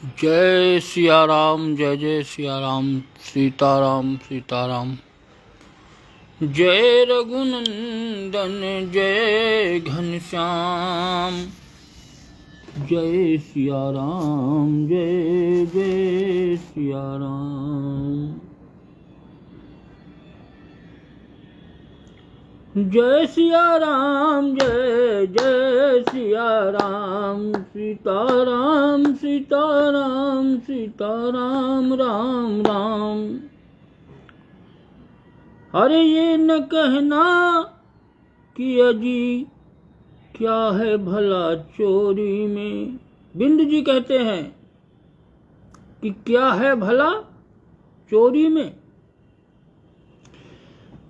जय सिया राम, जय जय सिया राम, सीताराम सीताराम। जय रघुनंदन जय घनश्याम, जय सिया राम, जय जय सिया राम। जय सिया राम, जय जय सिया राम, सीताराम सीताराम सीताराम, राम राम। अरे ये न कहना कि अजी क्या है भला चोरी में। बिंदु जी कहते हैं कि क्या है भला चोरी में,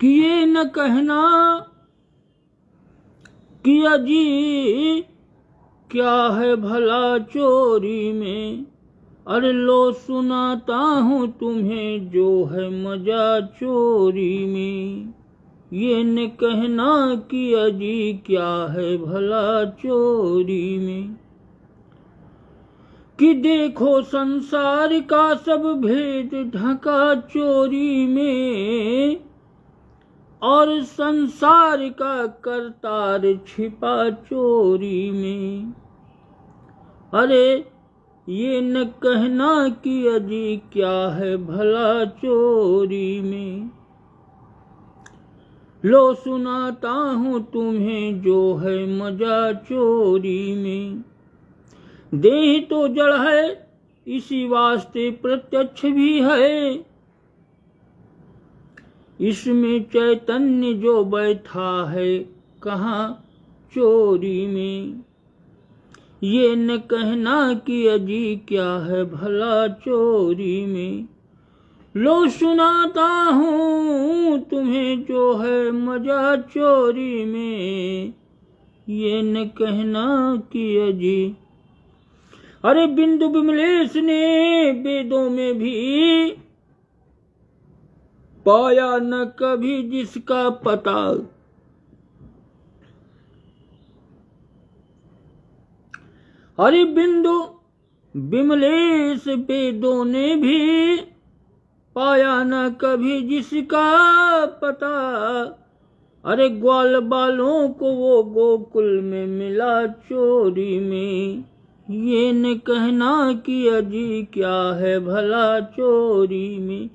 कि ये न कहना कि अजी क्या है भला चोरी में। अरे लो सुनाता हूँ तुम्हें जो है मजा चोरी में। ये न कहना कि अजी क्या है भला चोरी में, कि देखो संसार का सब भेद ढका चोरी में, और संसार का करतार छिपा चोरी में। अरे ये न कहना कि अजी क्या है भला चोरी में। लो सुनाता हूँ तुम्हें जो है मजा चोरी में। देह तो जड़ है इसी वास्ते प्रत्यक्ष भी है, इसमें चैतन्य जो बैठा है कहाँ चोरी में। ये न कहना कि अजी क्या है भला चोरी में। लो सुनाता हूँ तुम्हें जो है मजा चोरी में। ये न कहना कि अजी। अरे बिंदु विमलेश ने वेदों में भी पाया न कभी जिसका पता। अरे बिंदु विमलेश वेदों ने भी पाया न कभी जिसका पता। अरे ग्वाल बालों को वो गोकुल में मिला चोरी में। ये न कहना कि अजी क्या है भला चोरी में।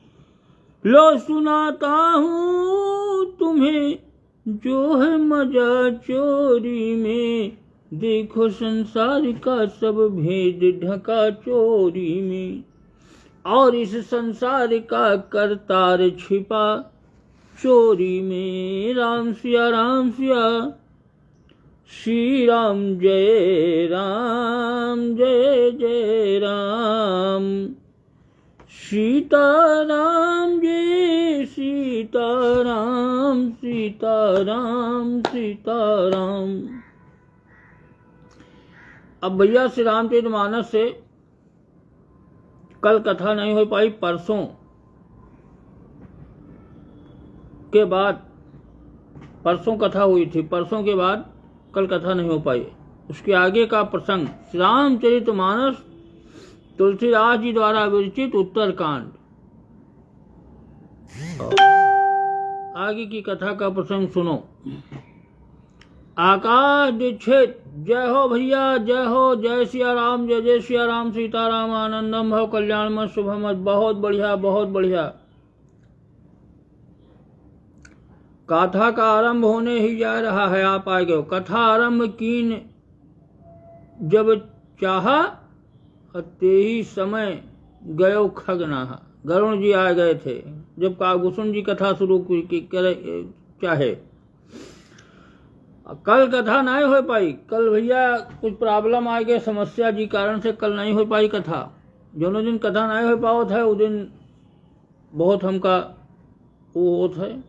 लो सुनाता हूँ तुम्हें जो है मजा चोरी में। देखो संसार का सब भेद ढका चोरी में, और इस संसार का करतार छिपा चोरी में। राम सिया राम सिया श्री राम, जय राम जय जय राम। सीताराम जय सीताराम सीताराम सीताराम। अब भैया श्री रामचरितमानस से कल कथा नहीं हो पाई। परसों के बाद, परसों कथा हुई थी, परसों के बाद कल कथा नहीं हो पाई। उसके आगे का प्रसंग श्री रामचरितमानस तुलसीदास जी द्वारा विरचित उत्तरकांड। आगे की कथा का प्रसंग सुनो। आकाश दीक्षित जय हो भैया, जय हो। जय सिया राम, जय जय सिया राम, सीताराम आनंदम भव कल्याणमय शुभमत। बहुत बढ़िया बहुत बढ़िया। कथा का आरंभ होने ही जा रहा है। आप आ गए। कथा आरंभ कीन जब चाहा, ते ही समय गयो खगनाहा। गरुण जी आ गए थे जब कागभूषण जी कथा शुरू चाहे। कल कथा नहीं हो पाई। कल भैया कुछ प्रॉब्लम आ गए, समस्या जी कारण से कल नहीं हो पाई कथा। जो दिन कथा नहीं हो पाओ था उस दिन बहुत हमका वो होत है,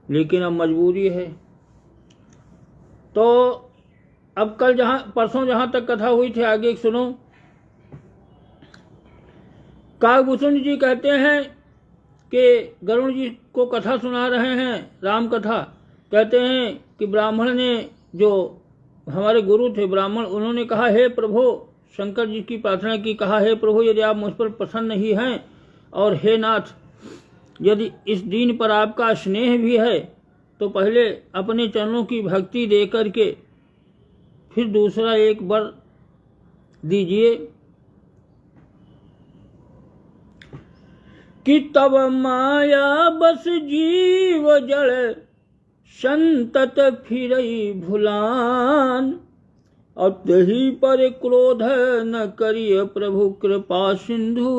लेकिन अब मजबूरी है। तो अब कल परसों जहां तक कथा हुई थी आगे सुनो। कागभूषण जी कहते हैं कि गरुण जी को कथा सुना रहे हैं, राम कथा। कहते हैं कि ब्राह्मण ने, जो हमारे गुरु थे ब्राह्मण, उन्होंने कहा, हे प्रभु शंकर जी की प्रार्थना की, कहा हे प्रभु यदि आप मुझ पर प्रसन्न ही हैं और हे नाथ यदि इस दीन पर आपका स्नेह भी है तो पहले अपने चरणों की भक्ति दे करके फिर दूसरा एक वर दीजिए कि तब माया बस जीव जड़ संतत फिरई भुलान और तही पर क्रोध न करिय प्रभु कृपा सिंधु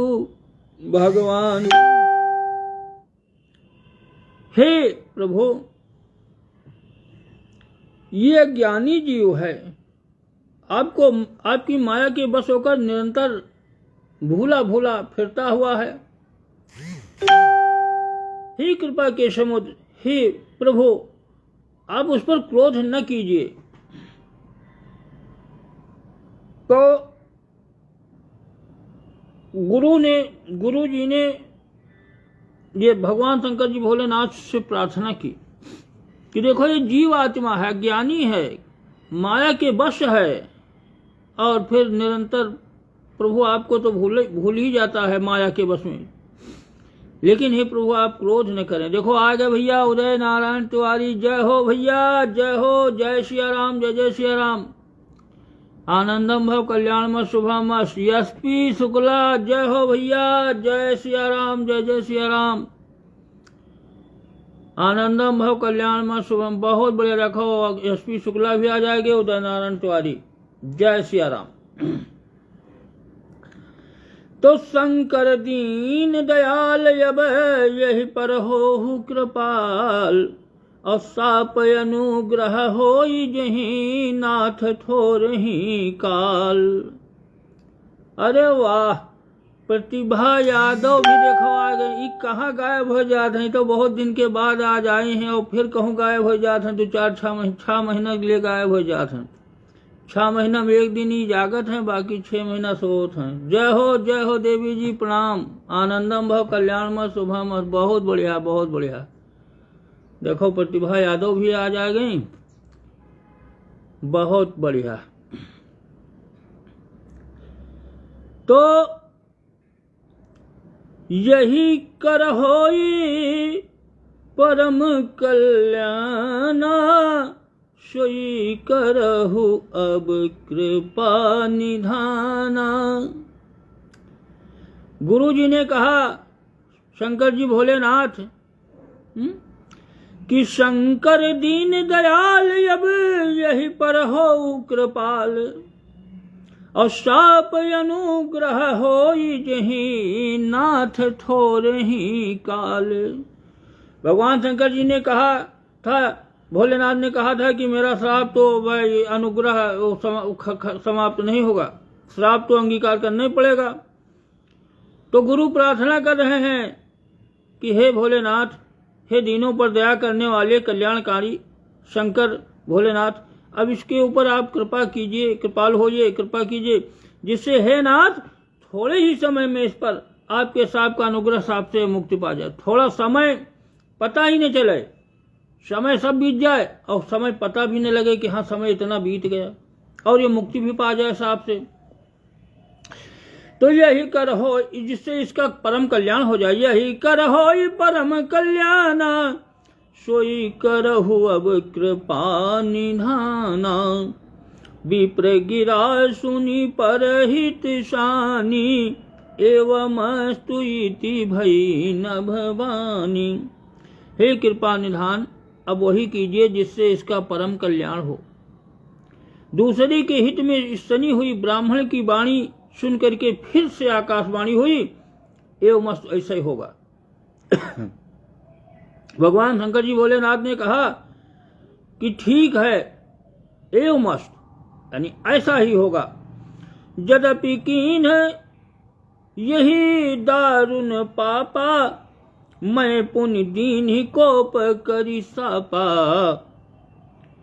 भगवान। हे प्रभु ये ज्ञानी जीव है, आपको आपकी माया के बस होकर निरंतर भूला भूला फिरता हुआ है। हे कृपा के समुद्र, हे प्रभु आप उस पर क्रोध न कीजिए। तो गुरु जी ने ये भगवान शंकर जी भोलेनाथ से प्रार्थना की कि देखो ये जीव आत्मा है, ज्ञानी है, माया के वश है और फिर निरंतर प्रभु आपको तो भूल ही जाता है माया के वश में। लेकिन हे प्रभु आप क्रोध न करें। देखो आ गए भैया उदय नारायण तिवारी, जय हो भैया, जय हो, जय सिया राम, जय जय सिया राम। आनंदम भव कल्याणम शुभम एसपी शुक्ला, जय हो भैया, जय सिया राम, जय जय सिया राम। आनंदम भव कल्याणम शुभम, बहुत बढ़िया रखो। एसपी शुक्ला भी आ जाएंगे, उदय नारायण तिवारी, जय सिया राम। तो शंकर दीन दयाल अब यही पर हो कृपाल और साप अनुग्रह होई जही नाथ थोरही काल। अरे वाह, प्रतिभा यादव भी देखो आ गई। कहाँ गायब हो जाते हैं, तो बहुत दिन के बाद आज आए हैं और फिर कहूँ गायब हो जाते हैं, तो 4-6 महीना के लिए गायब हो जाते हैं। 6 महीना में एक दिन ही जागत हैं, बाकी 6 महीना सोत हैं। जय हो देवी जी, प्रणाम। आनंदम भव कल्याणम शुभम, बहुत बढ़िया बहुत बढ़िया। देखो प्रतिभा यादव भी आ जा गई, बहुत बढ़िया। तो यही कर होई परम कल्याणा सोई करहु अब कृपा निधाना। गुरु जी ने कहा शंकर जी भोलेनाथ कि शंकर दीन दयाल अब यही पर हो कृपाल और साप अनुग्रह होई जही नाथ थोरही काल। भगवान शंकर जी ने कहा था, भोलेनाथ ने कहा था कि मेरा श्राप तो भाई अनुग्रह समाप्त नहीं होगा, श्राप तो अंगीकार करना ही पड़ेगा। तो गुरु प्रार्थना कर रहे हैं कि हे भोलेनाथ, हे दीनों पर दया करने वाले कल्याणकारी शंकर भोलेनाथ, अब इसके ऊपर आप कृपा कीजिए, कृपाल होइए, कृपा कीजिए, जिससे हे नाथ थोड़े ही समय में इस पर आपके साप का अनुग्रह साप से मुक्ति पा जाए। थोड़ा समय पता ही नहीं चले, समय सब बीत जाए और समय पता भी नहीं लगे कि हाँ समय इतना बीत गया, और ये मुक्ति भी पा जाए साप से। तो यही कर हो, जिससे इसका परम कल्याण हो जाए। यही कर हो परम कल्याण सोई करहु अब कृपा निधाना। विप्र गिरा सुनी परहित शानी एवं स्तुति भई न भवानी। हे कृपा निधान, अब वही कीजिए जिससे इसका परम कल्याण हो। दूसरे के हित में सनी हुई ब्राह्मण की वाणी सुन करके फिर से आकाशवाणी हुई, एवं ऐसा ही होगा। भगवान शंकर जी भोलेनाथ ने कहा कि ठीक है, एवं मस्त, यानी ऐसा ही होगा। यद्यपि कीन यही दारुण पापा मैं पुण्य दीन ही कोप करी सापा।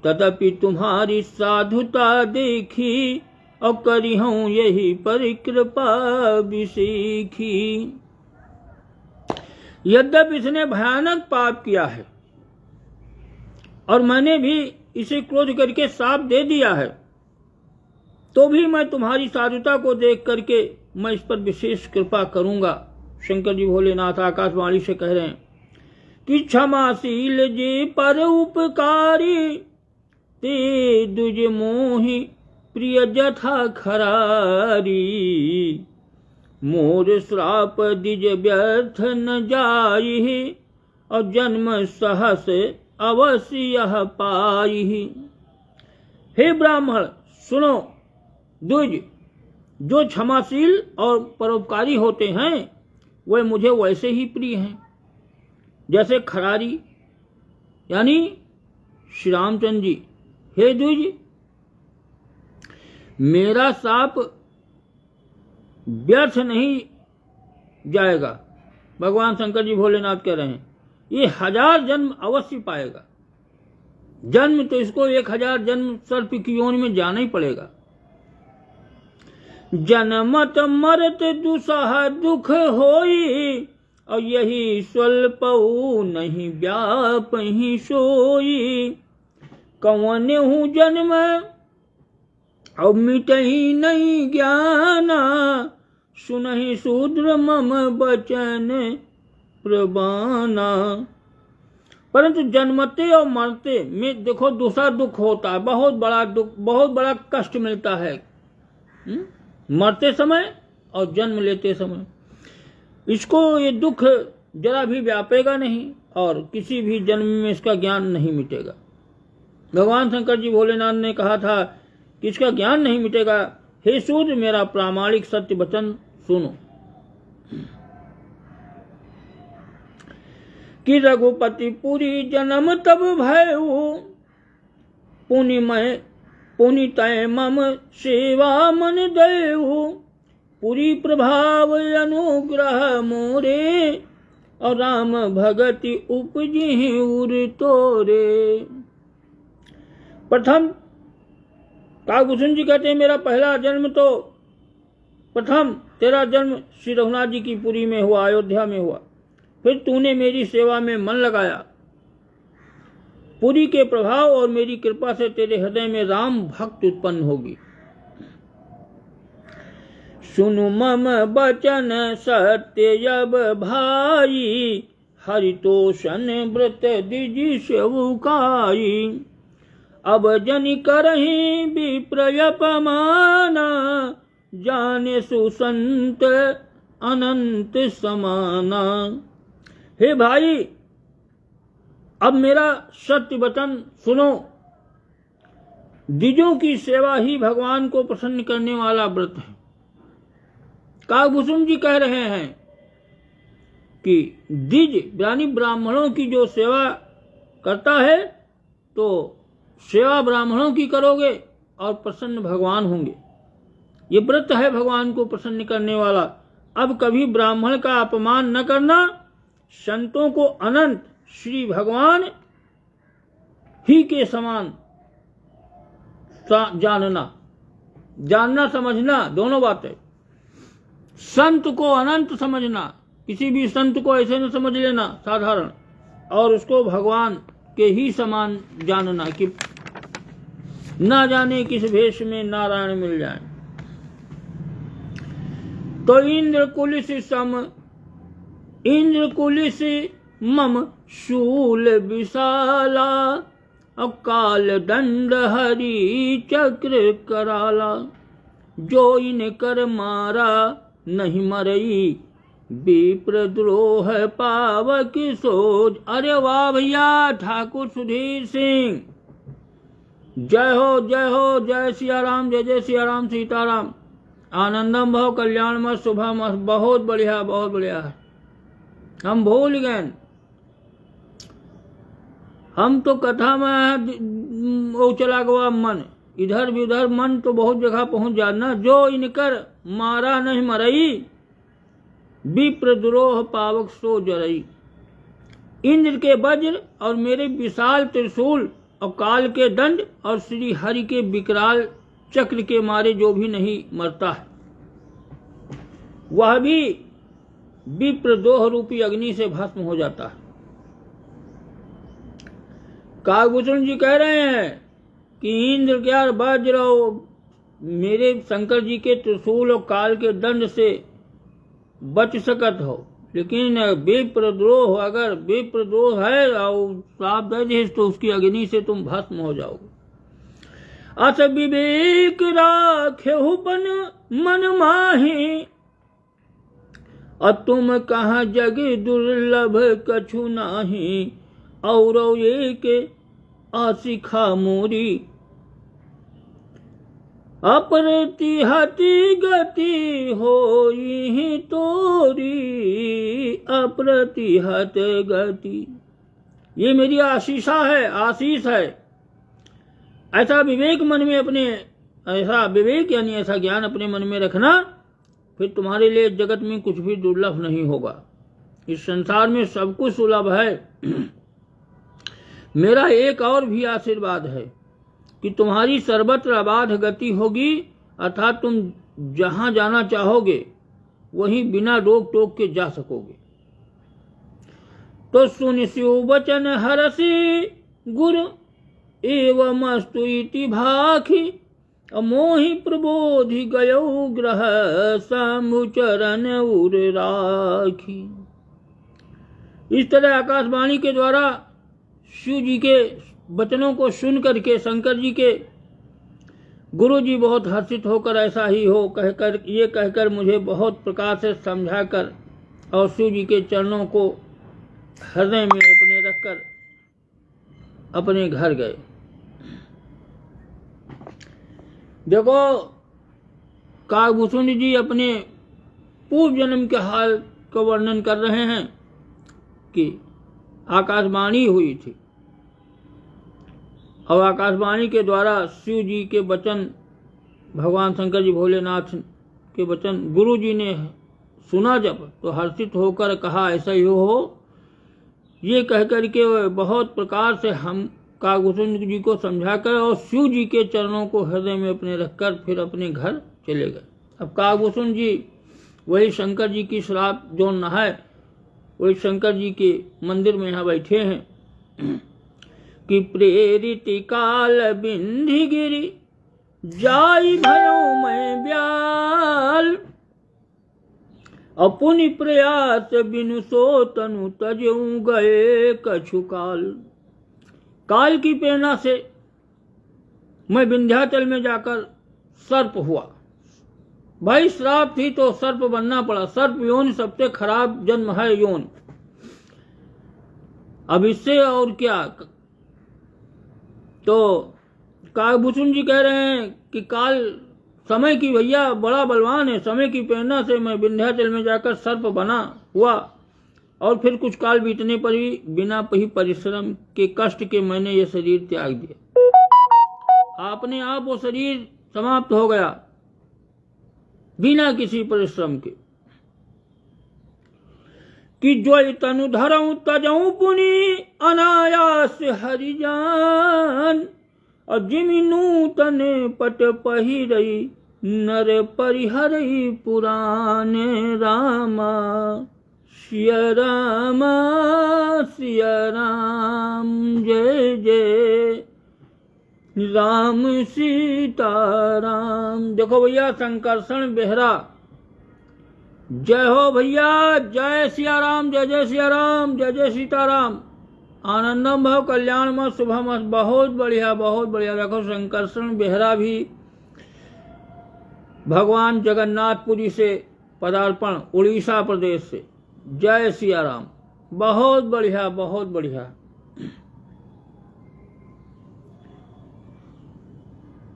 तदपि तुम्हारी साधुता देखी और करी हूँ यही परिकृपा विसीखी। यद्यपि इसने भयानक पाप किया है और मैंने भी इसे क्रोध करके शाप दे दिया है, तो भी मैं तुम्हारी साधुता को देख करके मैं इस पर विशेष कृपा करूंगा। शंकर जी भोलेनाथ आकाशवाणी से कह रहे हैं कि क्षमाशील जे पर उपकारी, ते दुज मोहि प्रिय जथा खरारी। मोर श्राप दिज व्यर्थ न जाई, और जन्म सहस अवश्य यह पाई। हे ब्राह्मण सुनो, द्विज जो क्षमाशील और परोपकारी होते हैं वे मुझे वैसे ही प्रिय हैं जैसे खरारी यानी श्री रामचंद्र जी। हे द्विज, मेरा साप व्यर्थ नहीं जाएगा। भगवान शंकर जी भोलेनाथ कह रहे हैं ये 1000 जन्म अवश्य पाएगा। जन्म तो इसको 1000 जन्म सर्प की योनि में जाना ही पड़ेगा। जन्मत मरत दुसह दुख होई, और यही स्वल्पऊ नहीं व्यापहि सोई। कौन हूँ जन्म अब मिटही नहीं ज्ञाना, सुनहि शूद्र मम बचन प्रबाना। परंतु जन्मते और मरते में देखो दूसरा दुख होता है, बहुत बड़ा दुख, बहुत बड़ा कष्ट मिलता है मरते समय और जन्म लेते समय। इसको ये दुख जरा भी व्यापेगा नहीं और किसी भी जन्म में इसका ज्ञान नहीं मिटेगा। भगवान शंकर जी भोलेनाथ ने कहा था कि इसका ज्ञान नहीं मिटेगा। हे शूद्र, मेरा प्रामाणिक सत्य वचन सुनो कि रघुपति पुरी जन्म तब भयउ, पुनि तय मम सेवा मन दयु। पुरी प्रभाव अनुग्रह मोरे, और राम भगति उपजी उर तोरे। प्रथम काकभूषण जी कहते हैं मेरा पहला जन्म तो प्रथम तेरा जन्म श्री रघुनाथ जी की पुरी में हुआ, अयोध्या में हुआ। फिर तूने मेरी सेवा में मन लगाया। पुरी के प्रभाव और मेरी कृपा से तेरे हृदय में राम भक्त उत्पन्न होगी। सुनु मम बचन सत्य जब भाई, हरितोषण व्रत दिजि सेवकाई। अब जनि करहि विप्रयपमाना, जाने सुसंत अनंत समाना। हे भाई, अब मेरा सत्य वचन सुनो। द्विजों की सेवा ही भगवान को प्रसन्न करने वाला व्रत है। काकभूषण जी कह रहे हैं कि द्विज यानी ब्राह्मणों की जो सेवा करता है तो सेवा ब्राह्मणों की करोगे और प्रसन्न भगवान होंगे। ये व्रत है भगवान को प्रसन्न करने वाला। अब कभी ब्राह्मण का अपमान न करना, संतों को अनंत श्री भगवान ही के समान जानना समझना, दोनों बातें। संत को अनंत समझना, किसी भी संत को ऐसे न समझ लेना साधारण, और उसको भगवान के ही समान जानना कि ना जाने किस भेष में नारायण मिल जाए। तो इंद्र कुलिस मम शूल विशाला, और काल दंड हरि चक्र कराला। जो इन कर मारा नहीं मरई, विप्रद्रोह पावक सोच। अरे वाह भैया, ठाकुर सुधीर सिंह, जय हो जय हो, जय सिया राम, जय जय सिया राम, सीताराम। आनंदम भव कल्याण मत शुभम मत। बहुत बढ़िया, बहुत बढ़िया। हम भूल गए, हम तो कथा में वो चला गया मन, इधर भी उधर मन तो बहुत जगह पहुंच जाना। जो इनकर मारा नहीं मरई, विप्रद्रोह पावक सो जरई। इंद्र के वज्र और मेरे विशाल त्रिशूल और काल के दंड और श्री हरि के विकराल चक्र के मारे जो भी नहीं मरता है, वह भी विप्रद्रोह रूपी अग्नि से भस्म हो जाता है। काकभूषण जी कह रहे हैं कि इंद्र क्या वज्र मेरे शंकर जी के त्रिशूल और काल के दंड से बच सकत हो, लेकिन विप्रद्रोह, अगर विप्रद्रोह है और श्राप दे दे तो उसकी अग्नि से तुम भस्म हो जाओगे। अस विवेक राखेहु बन मन माही, और तुम कहाँ जग दुर्लभ कछु नाही, और एक आशिखा मोरी, अप्रतिहति गति होई तोरी, अप्रतिहत गति। ये मेरी आशीषा है, आशीष है। ऐसा विवेक मन में अपने, ऐसा विवेक यानी ऐसा ज्ञान अपने मन में रखना, फिर तुम्हारे लिए जगत में कुछ भी दुर्लभ नहीं होगा। इस संसार में सब कुछ सुलभ है। मेरा एक और भी आशीर्वाद है कि तुम्हारी सर्वत्र अबाध गति होगी, अर्थात तुम जहां जाना चाहोगे वहीं बिना रोक टोक के जा सकोगे। तो सुन शिव वचन हरसी गुरु एवं स्तुति भाखी, मोहि प्रबोधि गयो ग्रह शंभु चरण उर राखी। इस तरह आकाशवाणी के द्वारा शिव जी के वचनों को सुन करके शंकर जी के गुरु जी बहुत हर्षित होकर ऐसा ही हो कहकर मुझे बहुत प्रकार से समझाकर और शिव जी के चरणों को हृदय में अपने रखकर अपने घर गए। देखो, काकभूषण जी अपने पूर्व जन्म के हाल का वर्णन कर रहे हैं कि आकाशवाणी हुई थी और आकाशवाणी के द्वारा शिव जी के वचन, भगवान शंकर जी भोलेनाथ के वचन गुरु जी ने सुना जब, तो हर्षित होकर कहा ऐसा ही हो। ये कहकर के बहुत प्रकार से हम काकभूषण जी को समझाकर और शिव जी के चरणों को हृदय में अपने रखकर फिर अपने घर चले गए। अब काकभूषण जी वही शंकर जी की श्राप जो न है, वही शंकर जी के मंदिर में यहाँ बैठे हैं कि प्रेरित काल बिंधि गिरी जाई भयो मैं ब्याल, अपुनि प्रयास बिनु सो तनु तजऊ गए कछु काल। काल की प्रेरणा से मैं विंध्याचल में जाकर सर्प हुआ। भाई श्राप थी तो सर्प बनना पड़ा। सर्प योनि सबसे खराब जन्म है योनि। अब इससे और क्या। तो काकभूषण जी कह रहे हैं कि काल समय की भैया बड़ा बलवान है, समय की प्रेरणा से मैं विंध्याचल में जाकर सर्प बना हुआ और फिर कुछ काल बीतने पर भी बिना ही परिश्रम के कष्ट के मैंने ये शरीर त्याग दिया। अपने आप वो शरीर समाप्त हो गया बिना किसी परिश्रम के। कि जो तनु धरऊं तजऊं पुनि अनायास हरिजान, और जिमि नूतन पट पहिरई नर परिहरई पुराने रामा। सिया राम जय जय राम सीताराम। देखो भैया, संकर्षण बेहरा, जय हो भैया, जय सिया राम, जय जय सिया राम, जय जय सीताराम। आनंदम भव कल्याण मत शुभम मत। बहुत बढ़िया, बहुत बढ़िया। देखो, संकर्षण बेहरा भी भगवान जगन्नाथपुरी से पदार्पण, उड़ीसा प्रदेश से। जय सिया राम। बहुत बढ़िया, बहुत बढ़िया।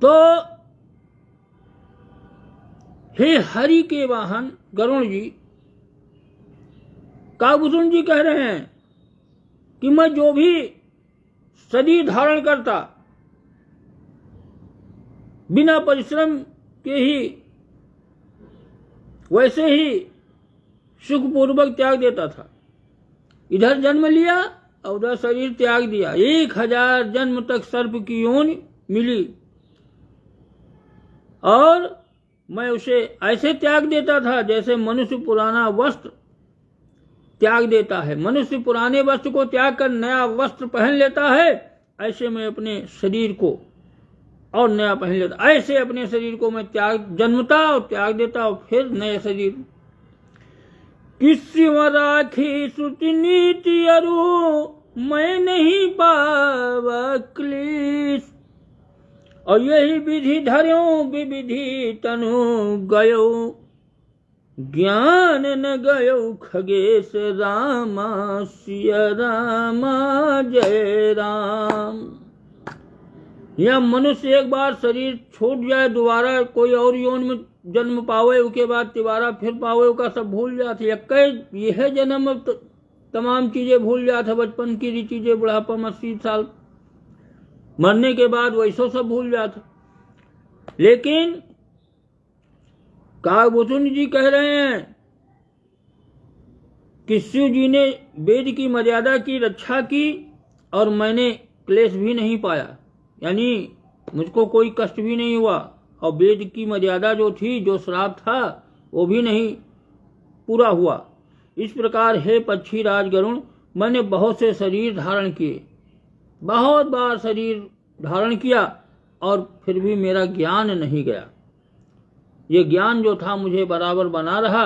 तो हे हरि के वाहन गरुण जी, काकभूषण जी कह रहे हैं कि मैं जो भी शरीर धारण करता बिना परिश्रम के ही वैसे ही सुखपूर्वक त्याग देता था। इधर जन्म लिया और उधर शरीर त्याग दिया। 1000 जन्म तक सर्प की योनि मिली और मैं उसे ऐसे त्याग देता था जैसे मनुष्य पुराना वस्त्र त्याग देता है। मनुष्य पुराने वस्त्र को त्याग कर नया वस्त्र पहन लेता है, ऐसे मैं अपने शरीर को और नया पहन लेता। ऐसे अपने शरीर को मैं जन्मता और त्याग देता और फिर नए शरीर। किसी राखी श्रुति नीति अरु मैं नहीं पावा क्लेश, और यही विधि धर्यो विविधि तनु गयो, ज्ञान न गयो खगेश रामा सिया रामा जय राम। यह मनुष्य एक बार शरीर छूट जाए, दोबारा कोई और योनि में जन्म पावे, उसके बाद तिबारा फिर पावे, उसका सब भूल जाते। यह जन्म तमाम चीजें भूल जाते, बचपन की चीजें, बुढ़ापा में 80 साल मरने के बाद वैसो सब भूल जाते। लेकिन काकभूषण जी कह रहे हैं कि शिव जी ने वेद की मर्यादा की रक्षा की और मैंने क्लेश भी नहीं पाया, यानी मुझको कोई कष्ट भी नहीं हुआ, और वेद की मर्यादा जो थी, जो श्राप था, वो भी नहीं पूरा हुआ। इस प्रकार हे पक्षी राज गरुण, मैंने बहुत से शरीर धारण किए, बहुत बार शरीर धारण किया, और फिर भी मेरा ज्ञान नहीं गया। ये ज्ञान जो था मुझे बराबर बना रहा,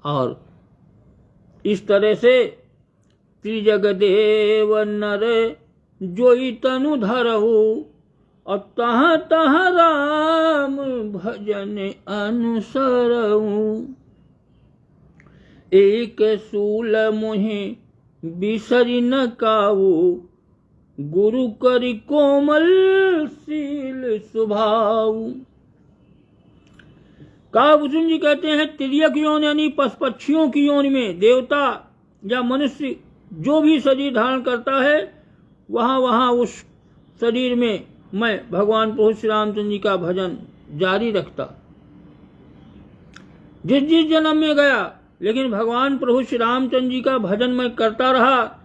और इस तरह से त्रिजगदेव नर जोई तनु धरहु, और तहाँ तहाँ राम भजन अनुसरऊ। एक सूल मोहि बिसरि न काऊ, गुरु करि कोमल शील स्वभाव। काकभूषण जी कहते हैं तिर्यक योनि यानी पशुपक्षियों की योनि में देवता या मनुष्य जो भी शरीर धारण करता है, वहां वहां उस शरीर में मैं भगवान प्रभु श्री रामचंद्र जी का भजन जारी रखता। जिस जिस जन्म में गया, लेकिन भगवान प्रभु श्री रामचंद्र जी का भजन मैं करता रहा।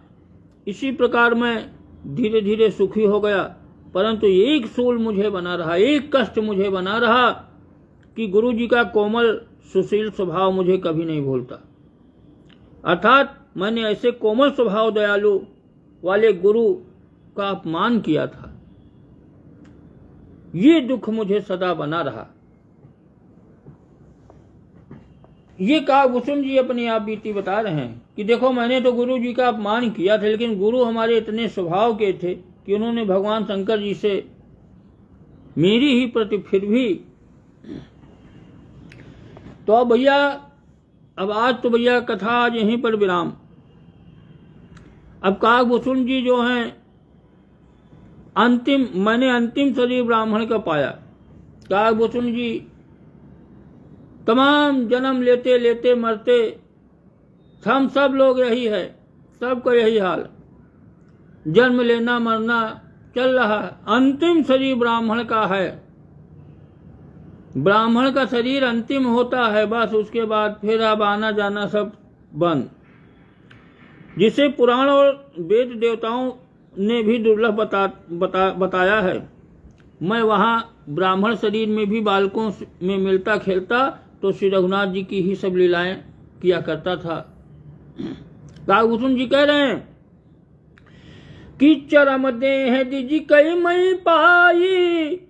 इसी प्रकार मैं धीरे धीरे सुखी हो गया, परंतु एक सूल मुझे बना रहा, एक कष्ट मुझे बना रहा कि गुरु जी का कोमल सुशील स्वभाव मुझे कभी नहीं भूलता। अर्थात मैंने ऐसे कोमल स्वभाव दयालु वाले गुरु का अपमान किया था, ये दुख मुझे सदा बना रहा। ये काकभूषण जी अपनी आप बीती बता रहे हैं कि देखो मैंने तो गुरु जी का अपमान किया था, लेकिन गुरु हमारे इतने स्वभाव के थे कि उन्होंने भगवान शंकर जी से मेरी ही प्रति फिर भी। तो अब भैया, अब आज तो भैया कथा आज यहीं पर विराम। अब काकभूषण जी जो हैं मैंने अंतिम शरीर ब्राह्मण का पाया। काकभूषण जी तमाम जन्म लेते लेते मरते, हम सब लोग यही है, सबका यही हाल, जन्म लेना मरना चल रहा है। अंतिम शरीर ब्राह्मण का है, ब्राह्मण का शरीर अंतिम होता है, बस उसके बाद फिर अब आना जाना सब बंद। जिसे पुराण और वेद देवताओं ने भी दुर्लभ बताया है। मैं वहां ब्राह्मण शरीर में भी बालकों में मिलता खेलता तो श्री रघुनाथ जी की ही सब लीलाएं किया करता था। काकभूषण जी कह रहे हैं कि चरम देह दिजी कई मई पाई,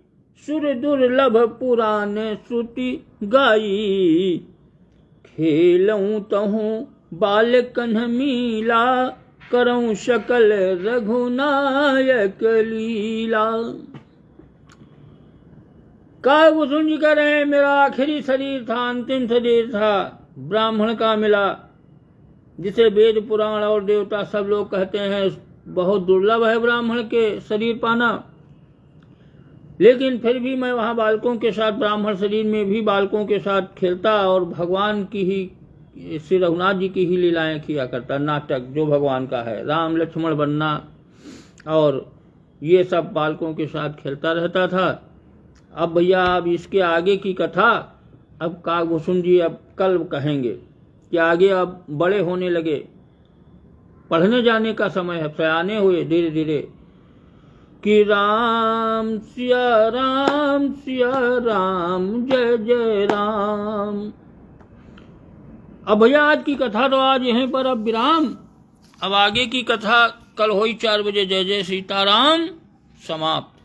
सुर दुर्लभ पुराण श्रुति गाई, खेलऊं तहूं बाल कन्ह मीला, करऊं शकल रघुनायक लीला। काकभूषण जी कह रहे हैं मेरा आखिरी शरीर था, अंतिम शरीर था, ब्राह्मण का मिला, जिसे वेद पुराण और देवता सब लोग कहते हैं बहुत दुर्लभ है ब्राह्मण के शरीर पाना। लेकिन फिर भी मैं वहां बालकों के साथ, ब्राह्मण शरीर में भी बालकों के साथ खेलता और भगवान की ही, श्री रघुनाथ जी की ही लीलाएं किया करता। नाटक जो भगवान का है, राम लक्ष्मण बनना और ये सब बालकों के साथ खेलता रहता था। अब भैया अब इसके आगे की कथा अब काकभूषण जी अब कल कहेंगे कि आगे अब बड़े होने लगे, पढ़ने जाने का समय है, सयाने हुए धीरे धीरे कि राम सिया राम जय जय राम। अब भैया आज की कथा तो आज यहीं पर अब विराम। अब आगे की कथा कल हुई 4 बजे। जय जय सीताराम समाप्त।